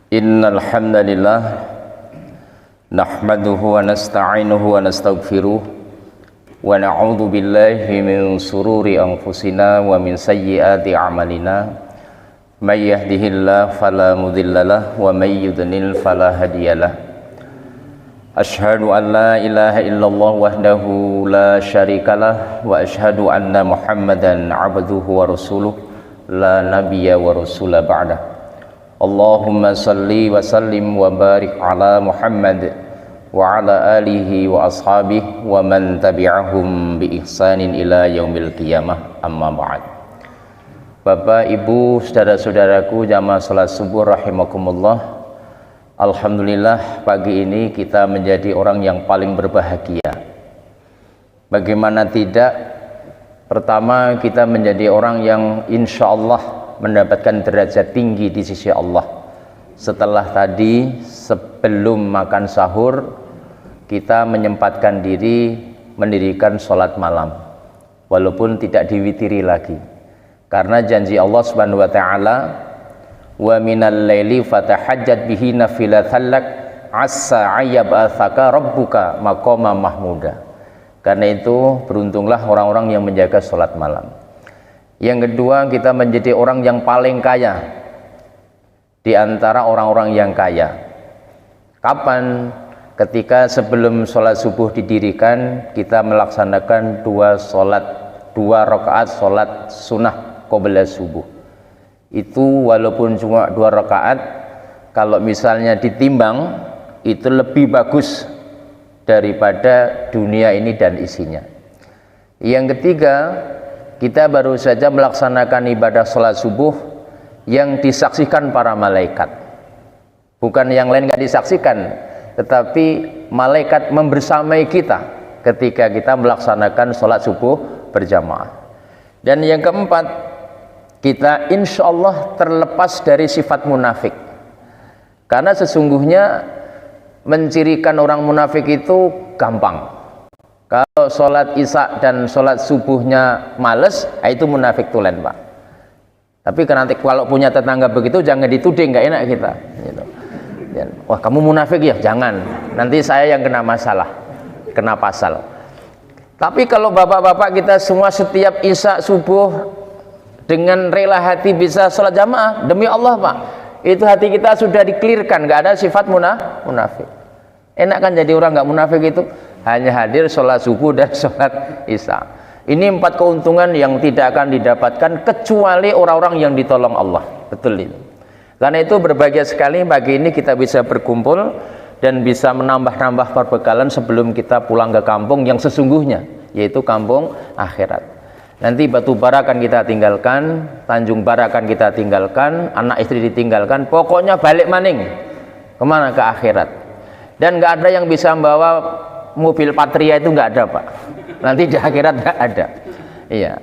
Innal hamdalillah nahmaduhu wa nasta'inuhu wa nastaghfiruh wa na'udzu billahi min sururi anfusina wa min sayyiati a'malina may yahdihillahu fala mudhillalah wa may yudlil fala hadiyalah. Asyhadu an la ilaha illallah wahdahu la syarikalah wa asyhadu anna Muhammadan abduhu wa rasuluh la nabiyya wa rasula ba'dah. Allahumma salli wa sallim wa barik ala Muhammad wa ala alihi wa ashabihi wa man tabi'ahum bi ihsanin ila yaumil qiyamah, amma ba'd. Bapak, Ibu, saudara-saudaraku jamaah salat subuh rahimakumullah. Alhamdulillah, pagi ini kita menjadi orang yang paling berbahagia. Bagaimana tidak? Pertama, kita menjadi orang yang insya Allah mendapatkan derajat tinggi di sisi Allah. Setelah tadi sebelum makan sahur kita menyempatkan diri mendirikan sholat malam, walaupun tidak diwitiri lagi, karena janji Allah Subhanahu wa ta'ala, wa minal laili fatahajjat bihi nafilatan lak asa ayyab'atsaka rabbuka maqama mahmuda. Karena itu beruntunglah orang-orang yang menjaga sholat malam. Yang kedua, kita menjadi orang yang paling kaya di antara orang-orang yang kaya. Kapan? Ketika sebelum sholat subuh didirikan, kita melaksanakan dua rakaat sholat sunnah qabla subuh. Itu walaupun cuma 2 rakaat, kalau misalnya ditimbang itu lebih bagus daripada dunia ini dan isinya. Yang ketiga, kita baru saja melaksanakan ibadah sholat subuh yang disaksikan para malaikat. Bukan yang lain nggak disaksikan, tetapi malaikat membersamai kita ketika kita melaksanakan sholat subuh berjamaah. Dan yang keempat, kita insya Allah terlepas dari sifat munafik. Karena sesungguhnya mencirikan orang munafik itu gampang. Kalau sholat isya dan sholat subuhnya males, itu munafik tulen, Pak. Tapi nanti kalau punya tetangga begitu jangan dituding, nggak enak kita. Gitu. Wah, kamu munafik ya? Jangan. Nanti saya yang kena masalah, kena pasal. Tapi kalau bapak-bapak kita semua setiap isya subuh dengan rela hati bisa sholat jamaah, demi Allah, Pak, itu hati kita sudah diklirkan, nggak ada sifat munafik. Enak kan jadi orang nggak munafik itu? Hanya hadir sholat subuh dan sholat isya. Ini 4 keuntungan yang tidak akan didapatkan kecuali orang-orang yang ditolong Allah. Betul itu. Karena itu berbahagia sekali pagi ini kita bisa berkumpul dan bisa menambah-nambah perbekalan sebelum kita pulang ke kampung yang sesungguhnya, yaitu kampung akhirat. Nanti Batu Bara akan kita tinggalkan, Tanjung Bara akan kita tinggalkan, anak istri ditinggalkan, pokoknya balik maning. Kemana? Ke akhirat. Dan nggak ada yang bisa membawa mobil Patria, itu nggak ada, Pak. Nanti di akhirat nggak ada. Iya.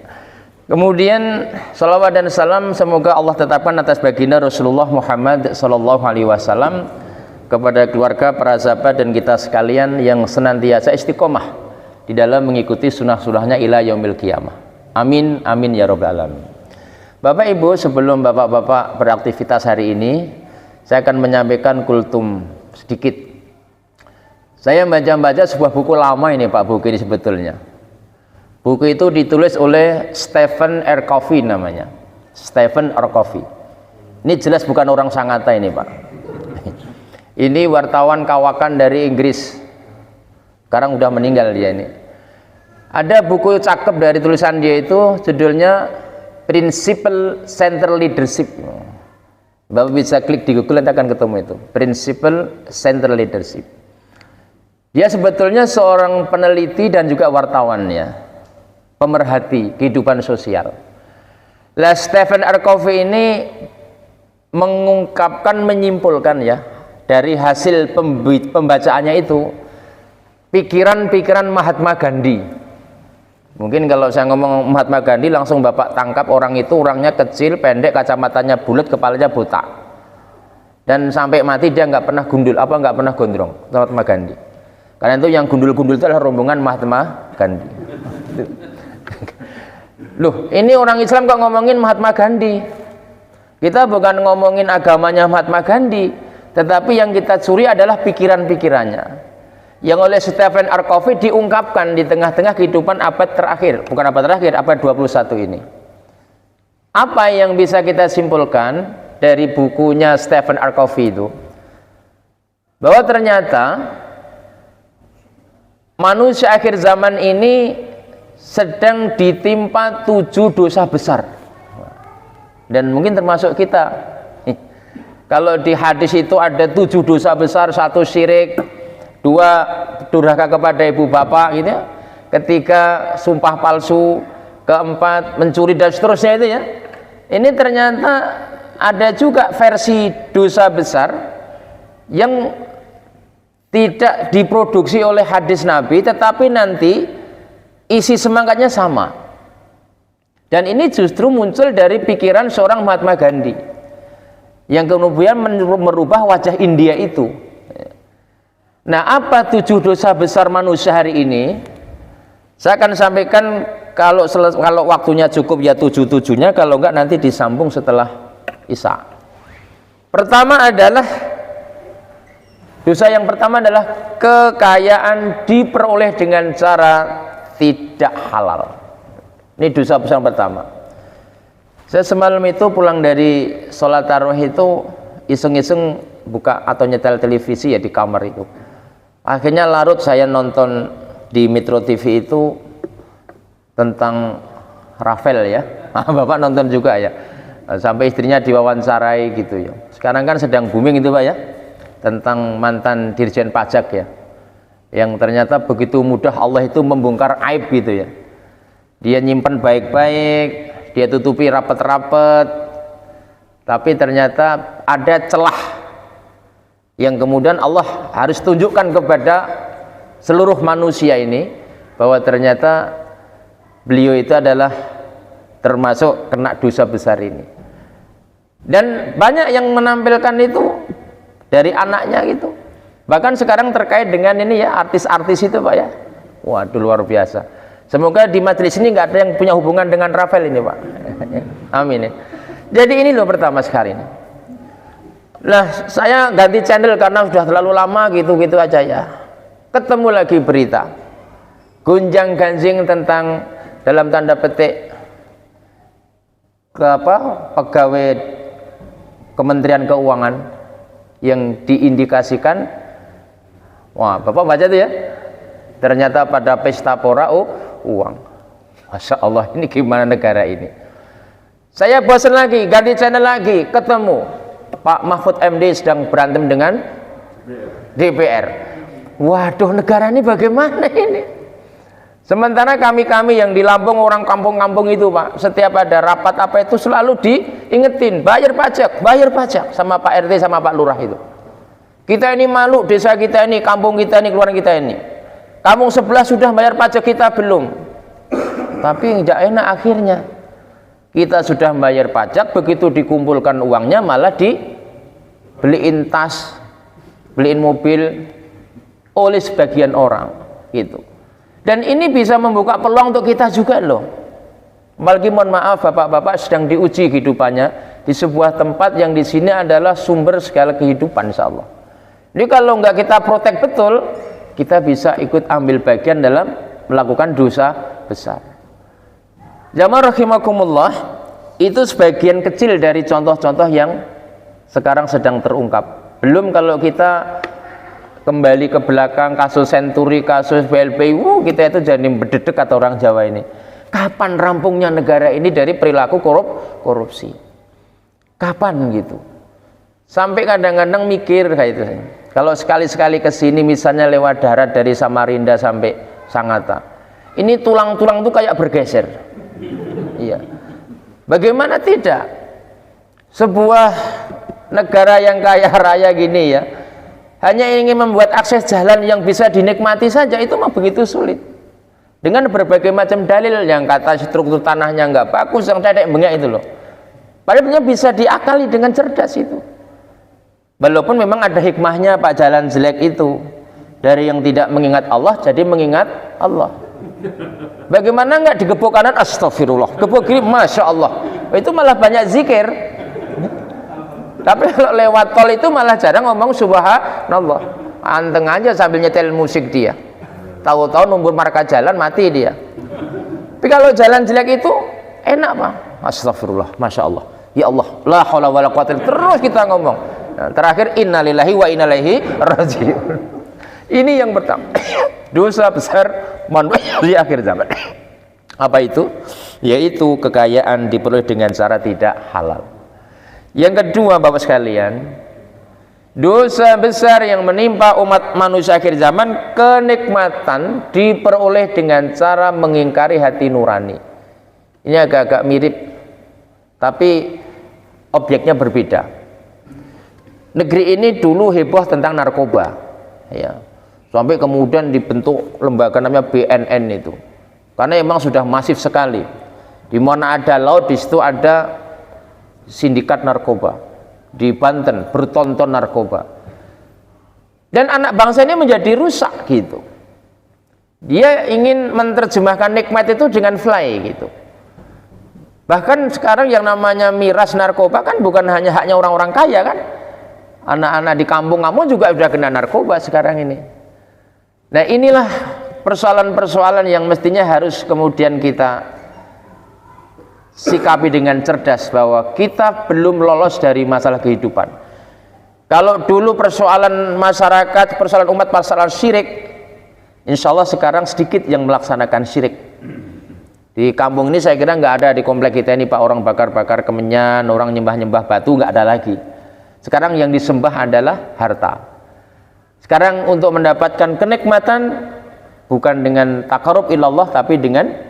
Kemudian salawat dan salam semoga Allah tetapkan atas baginda Rasulullah Muhammad sallallahu alaihi wasallam, kepada keluarga, para sahabat dan kita sekalian yang senantiasa istiqomah di dalam mengikuti sunnah-sunnahnya ila yaumil qiyamah. Amin amin ya rabbal alamin. Bapak Ibu, sebelum bapak-bapak beraktivitas hari ini, saya akan menyampaikan kultum sedikit. Saya baca-baca sebuah buku lama ini, Pak, buku ini sebetulnya. Buku itu ditulis oleh Stephen R. Covey namanya. Stephen R. Covey. Ini jelas bukan orang Sangatta ini, Pak. Ini wartawan kawakan dari Inggris. Sekarang udah meninggal dia ini. Ada buku cakep dari tulisan dia itu, judulnya Principle Central Leadership. Bapak bisa klik di Google, nanti akan ketemu itu. Principle Central Leadership. Dia sebetulnya seorang peneliti dan juga wartawan, ya, pemerhati kehidupan sosial. Lah, Stephen R. Covey ini mengungkapkan, menyimpulkan, ya, dari hasil pembacaannya itu pikiran-pikiran Mahatma Gandhi. Mungkin kalau saya ngomong Mahatma Gandhi langsung Bapak tangkap orang itu orangnya kecil, pendek, kacamatanya bulat, kepalanya botak, dan sampai mati dia nggak pernah gundul, nggak pernah gondrong. Mahatma Gandhi. Karena itu yang gundul-gundul itu adalah rombongan Mahatma Gandhi. Loh, ini orang Islam kok ngomongin Mahatma Gandhi? Kita bukan ngomongin agamanya Mahatma Gandhi, tetapi yang kita curi adalah pikiran-pikirannya, yang oleh Stephen R. Covey diungkapkan di tengah-tengah kehidupan abad terakhir, bukan abad terakhir, abad 21 ini. Apa yang bisa kita simpulkan dari bukunya Stephen R. Covey itu? Bahwa ternyata manusia akhir zaman ini sedang ditimpa 7 dosa besar, dan mungkin termasuk kita. Kalau di hadis itu ada 7 dosa besar, 1 syirik, 2 durhaka kepada ibu bapak gitu ya, 3 sumpah palsu, 4 mencuri dan seterusnya itu ya. Ini ternyata ada juga versi dosa besar yang tidak diproduksi oleh hadis Nabi, tetapi nanti isi semangatnya sama. Dan ini justru muncul dari pikiran seorang Mahatma Gandhi yang kemudian merubah wajah India itu. Nah, apa 7 dosa besar manusia hari ini? Saya akan sampaikan kalau waktunya cukup ya 7-7-nya, kalau enggak nanti disambung setelah Isya. Pertama adalah dosa yang pertama adalah kekayaan diperoleh dengan cara tidak halal. Ini dosa besar pertama. Saya semalam itu pulang dari sholat tarawih itu iseng-iseng buka atau nyetel televisi ya di kamar itu. Akhirnya larut saya nonton di Metro TV itu tentang Rafael ya. Bapak nonton juga ya. Sampai istrinya diwawancarai gitu ya. Sekarang kan sedang booming itu Pak ya, tentang mantan Dirjen Pajak ya, yang ternyata begitu mudah Allah itu membongkar aib gitu ya. Dia nyimpen baik-baik, dia tutupi rapet-rapet, tapi ternyata ada celah yang kemudian Allah harus tunjukkan kepada seluruh manusia ini bahwa ternyata beliau itu adalah termasuk kena dosa besar ini. Dan banyak yang menampilkan itu dari anaknya gitu. Bahkan sekarang terkait dengan ini ya, artis-artis itu Pak ya. Waduh, luar biasa. Semoga di majelis ini nggak ada yang punya hubungan dengan Rafael ini Pak. Amin ya. Jadi ini loh pertama sekali ini. Nah, saya ganti channel karena sudah terlalu lama gitu-gitu aja ya. Ketemu lagi berita gonjang-ganjing tentang dalam tanda petik pegawai Kementerian Keuangan yang diindikasikan, wah Bapak baca tuh ya, ternyata pada pesta pora uang. Masya Allah, ini gimana negara ini? Saya bosan lagi, ganti channel lagi, ketemu Pak Mahfud MD sedang berantem dengan DPR. Waduh, negara ini bagaimana ini? Sementara kami-kami yang di Lampung, orang kampung-kampung itu Pak, setiap ada rapat apa itu selalu diingetin bayar pajak sama Pak RT sama Pak Lurah itu. Kita ini malu, desa kita ini, kampung kita ini, keluarga kita ini. Kampung sebelah sudah bayar pajak, kita belum. Tapi tidak enak akhirnya. Kita sudah bayar pajak, begitu dikumpulkan uangnya malah dibeliin tas, beliin mobil oleh sebagian orang gitu. Dan ini bisa membuka peluang untuk kita juga loh. Apalagi mohon maaf bapak-bapak sedang diuji kehidupannya di sebuah tempat yang di sini adalah sumber segala kehidupan insyaallah. Jadi kalau nggak kita protek betul, kita bisa ikut ambil bagian dalam melakukan dosa besar. Jamaah rahimakumullah, itu sebagian kecil dari contoh-contoh yang sekarang sedang terungkap. Belum kalau kita kembali ke belakang kasus Senturi, kasus BLPI, kita itu jadi berdedek kata orang Jawa ini. Kapan rampungnya negara ini dari perilaku korupsi? Kapan gitu? Sampai kadang-kadang mikir kayak itu. Kalau sekali-sekali ke sini misalnya lewat darat dari Samarinda sampai Sangatta, ini tulang-tulang tuh kayak bergeser. Iya. Bagaimana tidak? Sebuah negara yang kaya raya gini ya, hanya ingin membuat akses jalan yang bisa dinikmati saja itu mah begitu sulit. Dengan berbagai macam dalil yang kata struktur tanahnya nggak bagus, yang cedek bengek itu loh. Padahal bisa diakali dengan cerdas itu. Walaupun memang ada hikmahnya Pak jalan jelek itu. Dari yang tidak mengingat Allah jadi mengingat Allah. Bagaimana nggak digebuk kanan astagfirullah, gebuk kiri masya Allah, itu malah banyak zikir. Tapi kalau lewat tol itu malah jarang ngomong subhanallah. Anteng aja sambil nyetel musik dia. Tahu-tahu nombor marka jalan mati dia. Tapi kalau jalan jelek itu enak Pak. Astagfirullah, masya Allah. Ya Allah, la haula wala quwata, terus kita ngomong. Nah, terakhir innalillahi wa inna ilaihi raji'un. Ini yang pertama. Dosa besar manusia di akhir zaman. Apa itu? Yaitu kekayaan diperoleh dengan cara tidak halal. Yang kedua Bapak sekalian, dosa besar yang menimpa umat manusia akhir zaman, kenikmatan diperoleh dengan cara mengingkari hati nurani. Ini agak-agak mirip, tapi objeknya berbeda. Negeri ini dulu heboh tentang narkoba, ya, sampai kemudian dibentuk lembaga namanya BNN itu, karena memang sudah masif sekali. Di mana ada laut, di situ ada sindikat narkoba. Di Banten bertonton narkoba, dan anak bangsa ini menjadi rusak gitu. Dia ingin menerjemahkan nikmat itu dengan fly gitu. Bahkan sekarang yang namanya miras narkoba kan bukan hanya haknya orang-orang kaya kan, anak-anak di kampung kamu juga sudah kena narkoba sekarang ini. Nah inilah persoalan-persoalan yang mestinya harus kemudian kita sikapi dengan cerdas, bahwa kita belum lolos dari masalah kehidupan. Kalau dulu persoalan masyarakat, persoalan umat, persoalan syirik, insya Allah sekarang sedikit yang melaksanakan syirik. Di kampung ini saya kira nggak ada, di komplek kita ini Pak, orang bakar-bakar kemenyan, orang nyembah-nyembah batu, nggak ada lagi. Sekarang yang disembah adalah harta. Sekarang untuk mendapatkan kenikmatan bukan dengan takarub ilallah, tapi dengan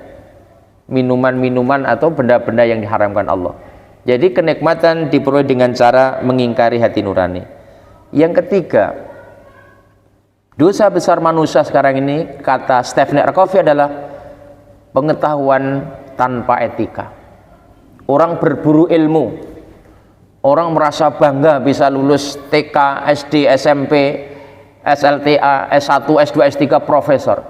minuman-minuman atau benda-benda yang diharamkan Allah. Jadi kenikmatan diperoleh dengan cara mengingkari hati nurani. Yang ketiga, dosa besar manusia sekarang ini, kata Stephen Covey, adalah pengetahuan tanpa etika. Orang berburu ilmu, orang merasa bangga bisa lulus TK, SD, SMP, SLTA, S1, S2, S3, profesor.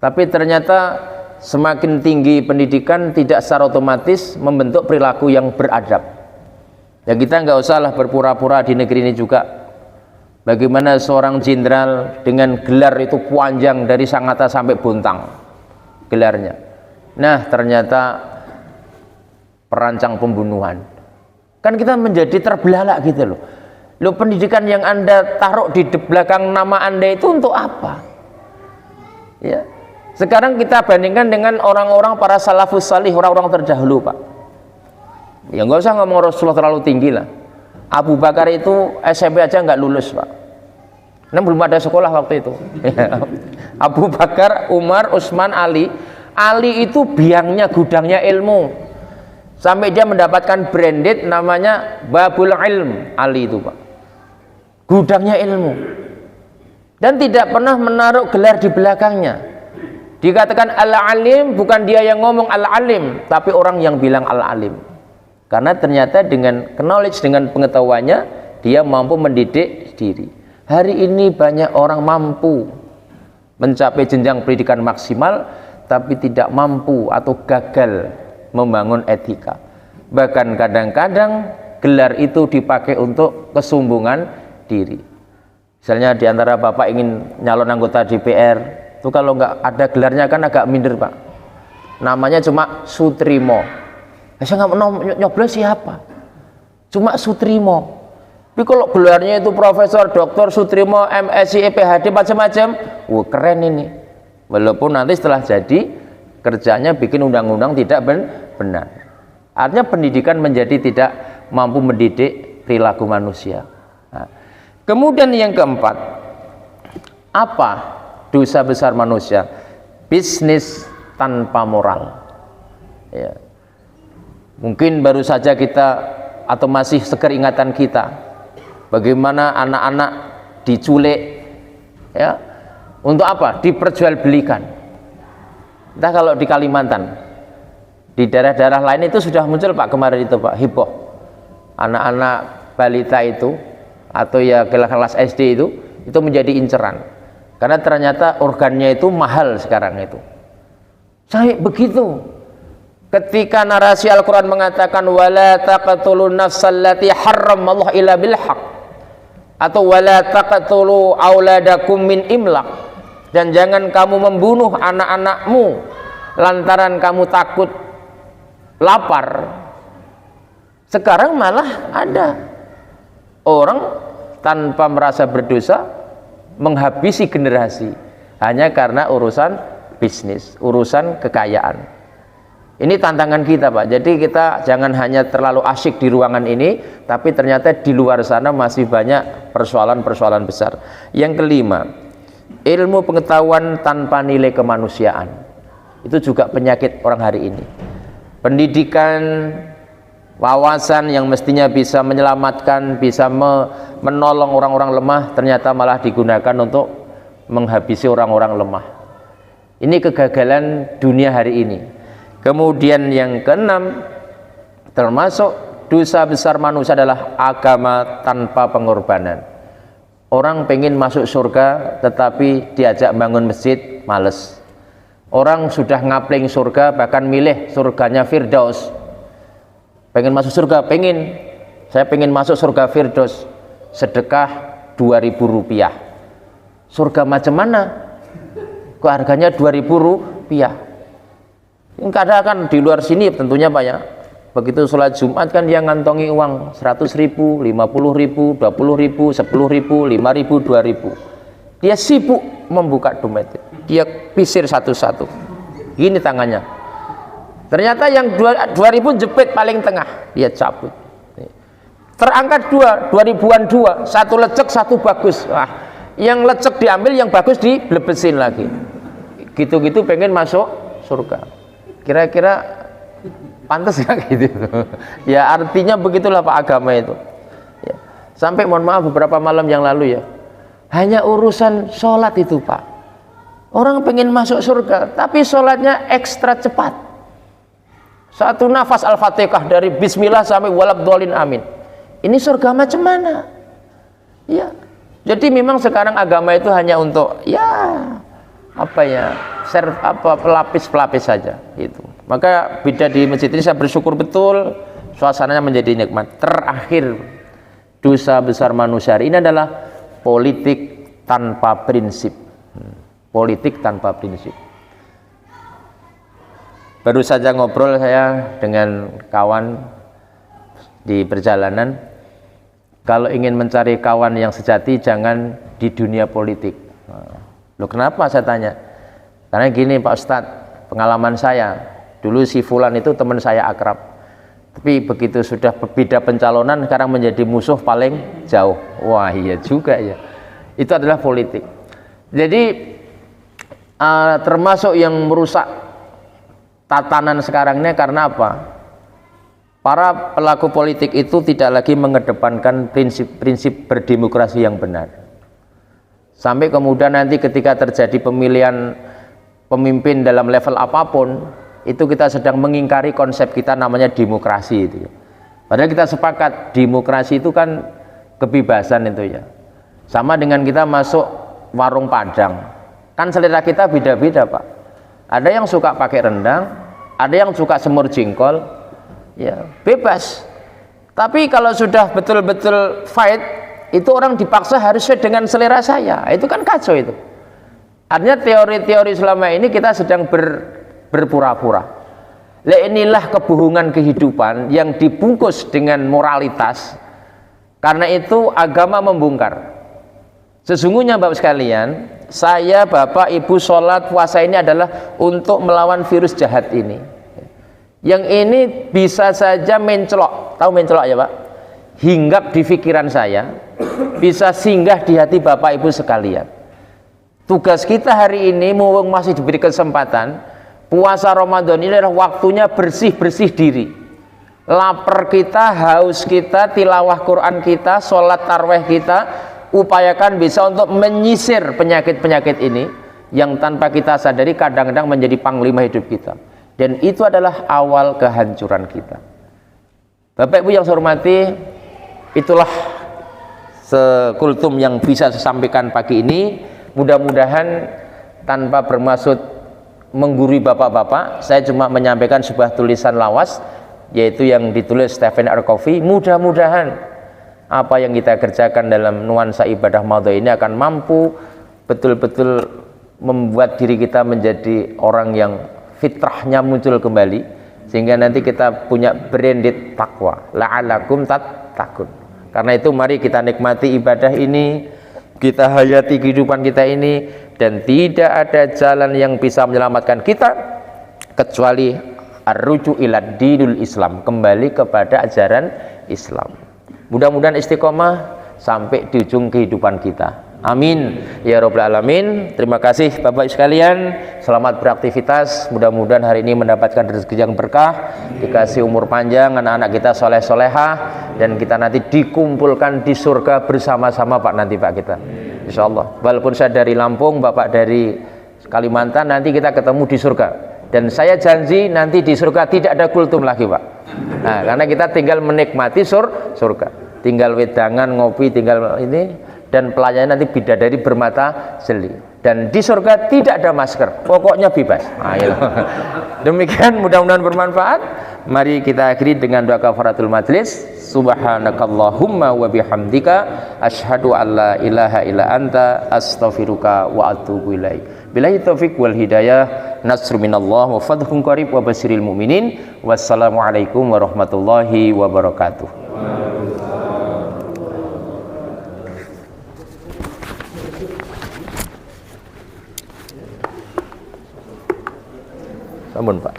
Tapi ternyata semakin tinggi pendidikan tidak secara otomatis membentuk perilaku yang beradab. Ya kita nggak usahlah berpura-pura di negeri ini juga. Bagaimana seorang jenderal dengan gelar itu panjang dari Sangatta sampai Bontang gelarnya. Nah ternyata perancang pembunuhan. Kan kita menjadi terbelalak gitu loh. Loh, pendidikan yang Anda taruh di belakang nama Anda itu untuk apa? Ya. Sekarang kita bandingkan dengan orang-orang para salafus salih, orang-orang terdahulu Pak. Ya nggak usah ngomong Rasulullah terlalu tinggi lah. Abu Bakar itu SMP aja nggak lulus Pak. Nah, belum ada sekolah waktu itu. Abu Bakar, Umar, Utsman, Ali. Ali itu biangnya, gudangnya ilmu. Sampai dia mendapatkan branded namanya Babul Ilm. Ali itu Pak. Gudangnya ilmu. Dan tidak pernah menaruh gelar di belakangnya. Dikatakan al-alim, bukan dia yang ngomong al-alim, tapi orang yang bilang al-alim. Karena ternyata dengan knowledge, dengan pengetahuannya, dia mampu mendidik diri. Hari ini banyak orang mampu mencapai jenjang pendidikan maksimal, tapi tidak mampu atau gagal membangun etika. Bahkan kadang-kadang gelar itu dipakai untuk kesombongan diri. Misalnya di antara Bapak ingin nyalon anggota DPR, itu kalau nggak ada gelarnya kan agak minder Pak. Namanya cuma Sutrimo. Saya nggak mau nyoblos siapa? Cuma Sutrimo. Tapi kalau gelarnya itu Profesor Dr. Sutrimo, MSc, PhD, macam-macam, wah keren ini. Walaupun nanti setelah jadi kerjanya bikin undang-undang tidak benar. Artinya pendidikan menjadi tidak mampu mendidik perilaku manusia. Nah, kemudian yang keempat, apa dosa besar manusia? Bisnis tanpa moral. Ya. Mungkin baru saja kita atau masih segar ingatan kita bagaimana anak-anak diculik, ya, untuk apa? Diperjualbelikan. Entah kalau di Kalimantan, di daerah-daerah lain itu sudah muncul Pak, kemarin itu Pak, heboh. Anak-anak balita itu atau ya kelas SD itu menjadi inceran. Karena ternyata organnya itu mahal sekarang itu. Saya begitu. Ketika narasi Al-Quran mengatakan wala taqtulun nafsallati harramallahu illa bil haq, atau wala taqtulu auladakum min imlaq, dan jangan kamu membunuh anak-anakmu lantaran kamu takut lapar. Sekarang malah ada orang tanpa merasa berdosa menghabisi generasi hanya karena urusan bisnis, urusan kekayaan. Ini tantangan kita, Pak. Jadi kita jangan hanya terlalu asyik di ruangan ini, tapi ternyata di luar sana masih banyak persoalan-persoalan besar. Yang kelima, ilmu pengetahuan tanpa nilai kemanusiaan. Itu juga penyakit orang hari ini. Pendidikan, wawasan yang mestinya bisa menyelamatkan, bisa menolong orang-orang lemah, ternyata malah digunakan untuk menghabisi orang-orang lemah. Ini kegagalan dunia hari ini. Kemudian yang keenam, termasuk dosa besar manusia adalah agama tanpa pengorbanan. Orang pengen masuk surga tetapi diajak bangun masjid males. Orang sudah ngapling surga, bahkan milih surganya Firdaus. Pengen masuk surga, saya pengen masuk surga Firdaus, sedekah 2.000 rupiah. Surga macam mana? Kok harganya 2.000 rupiah? Kadang kan di luar sini tentunya Pak ya, begitu sholat Jumat kan dia ngantongi uang 100.000, 50.000, 20.000, 10.000, 5.000, 2.000. Dia sibuk membuka dompet, dia pisir satu-satu, gini tangannya. Ternyata yang 2.000 jepit paling tengah, dia cabut. Terangkat 2.000-an, satu lecek, satu bagus. Wah, yang lecek diambil, yang bagus diblebesin lagi. Gitu-gitu pengen masuk surga. Kira-kira pantas gak gitu? Ya artinya begitulah Pak agama itu. Ya. Sampai mohon maaf beberapa malam yang lalu ya, hanya urusan sholat itu Pak. Orang pengen masuk surga, tapi sholatnya ekstra cepat. Satu nafas Al-Fatihah dari Bismillah sampai walabdolin amin. Ini surga macam mana? Ya. Jadi memang sekarang agama itu hanya untuk pelapis-pelapis saja itu. Maka beda di masjid ini saya bersyukur betul, suasananya menjadi nikmat. Terakhir, dosa besar manusia ini adalah politik tanpa prinsip. Politik tanpa prinsip. Baru saja ngobrol saya dengan kawan di perjalanan, kalau ingin mencari kawan yang sejati jangan di dunia politik. Loh kenapa saya tanya? Karena gini Pak Ustadz, pengalaman saya, dulu si Fulan itu teman saya akrab, tapi begitu sudah beda pencalonan sekarang menjadi musuh paling jauh. Wah iya juga ya, itu adalah politik. Jadi termasuk yang merusak tatanan sekarang ini karena apa? Para pelaku politik itu tidak lagi mengedepankan prinsip-prinsip berdemokrasi yang benar. Sampai kemudian nanti ketika terjadi pemilihan pemimpin dalam level apapun, itu kita sedang mengingkari konsep kita namanya demokrasi itu. Padahal kita sepakat demokrasi itu kan kebebasan itu ya. Sama dengan kita masuk warung Padang, kan selera kita beda-beda Pak. Ada yang suka pakai rendang, ada yang suka semur jengkol, ya bebas. Tapi kalau sudah betul-betul fight, itu orang dipaksa harus sesuai dengan selera saya, itu kan kacau itu. Artinya teori-teori selama ini kita sedang berpura-pura. Inilah kebohongan kehidupan yang dibungkus dengan moralitas. Karena itu agama membongkar. Sesungguhnya Bapak sekalian, saya, Bapak, Ibu sholat puasa ini adalah untuk melawan virus jahat ini. Yang ini bisa saja mencelok, tahu mencelok ya Pak? Hinggap di pikiran saya, bisa singgah di hati Bapak Ibu sekalian. Tugas kita hari ini mumpung masih diberi kesempatan, puasa Ramadan ini adalah waktunya bersih-bersih diri. Lapar kita, haus kita, tilawah Quran kita, sholat tarawih kita, upayakan bisa untuk menyisir penyakit-penyakit ini yang tanpa kita sadari kadang-kadang menjadi panglima hidup kita. Dan itu adalah awal kehancuran kita. Bapak Ibu yang saya hormati, itulah sekultum yang bisa saya sampaikan pagi ini. Mudah-mudahan tanpa bermaksud menggurui bapak-bapak, saya cuma menyampaikan sebuah tulisan lawas, yaitu yang ditulis Stephen R. Covey. Mudah-mudahan apa yang kita kerjakan dalam nuansa ibadah maudhu ini akan mampu betul-betul membuat diri kita menjadi orang yang fitrahnya muncul kembali, sehingga nanti kita punya branded takwa, la'alakum tattaqun. Karena itu mari kita nikmati ibadah ini, kita hayati kehidupan kita ini, dan tidak ada jalan yang bisa menyelamatkan kita kecuali ar-ruju ila dinul Islam, kembali kepada ajaran Islam. Mudah-mudahan istiqomah sampai di ujung kehidupan kita. Amin ya rabbal alamin. Terima kasih Bapak sekalian, selamat beraktivitas. Mudah-mudahan hari ini mendapatkan rezeki yang berkah, dikasih umur panjang, anak-anak kita soleh-solehah, dan kita nanti dikumpulkan di surga bersama-sama Pak, nanti Pak kita, insyaallah. Walaupun saya dari Lampung, Bapak dari Kalimantan, nanti kita ketemu di surga. Dan saya janji nanti di surga tidak ada kultum lagi Pak. Nah, karena kita tinggal menikmati surga, tinggal wedangan, ngopi, tinggal ini, dan pelayannya nanti bidadari bermata jeli, dan di surga tidak ada masker, pokoknya bebas. Ayo. Demikian, mudah-mudahan bermanfaat. Mari kita akhiri dengan doa kafaratul majlis. Subhanakallahumma wa bihamdika asyhadu an la ilaha illa anta astaghfiruka wa atubu ilaik. Billahi taufiq wal hidayah, nasrun minallah wa fadhun qarib wa basyiril mu'minin. Wassalamualaikum warahmatullahi wabarakatuh. Ampun Pak,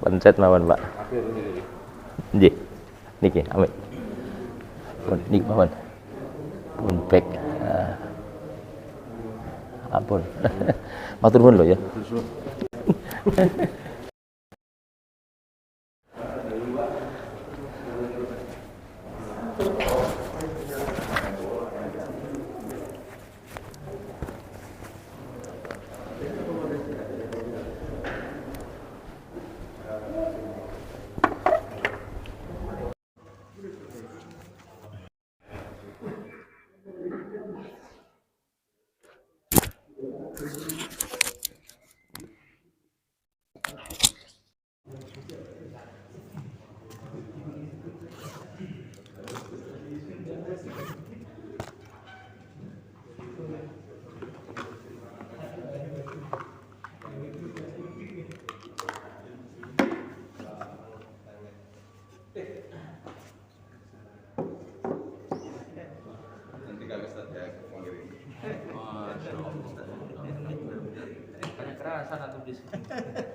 pencet mawon Pak. Nggih, niki amin. Niki mawon. Pun back. Ampun. Matur nuwun lho ya. Nanti kalau Ustaz ya kirim. Masya Allah. Banyak kerasan atau di sini.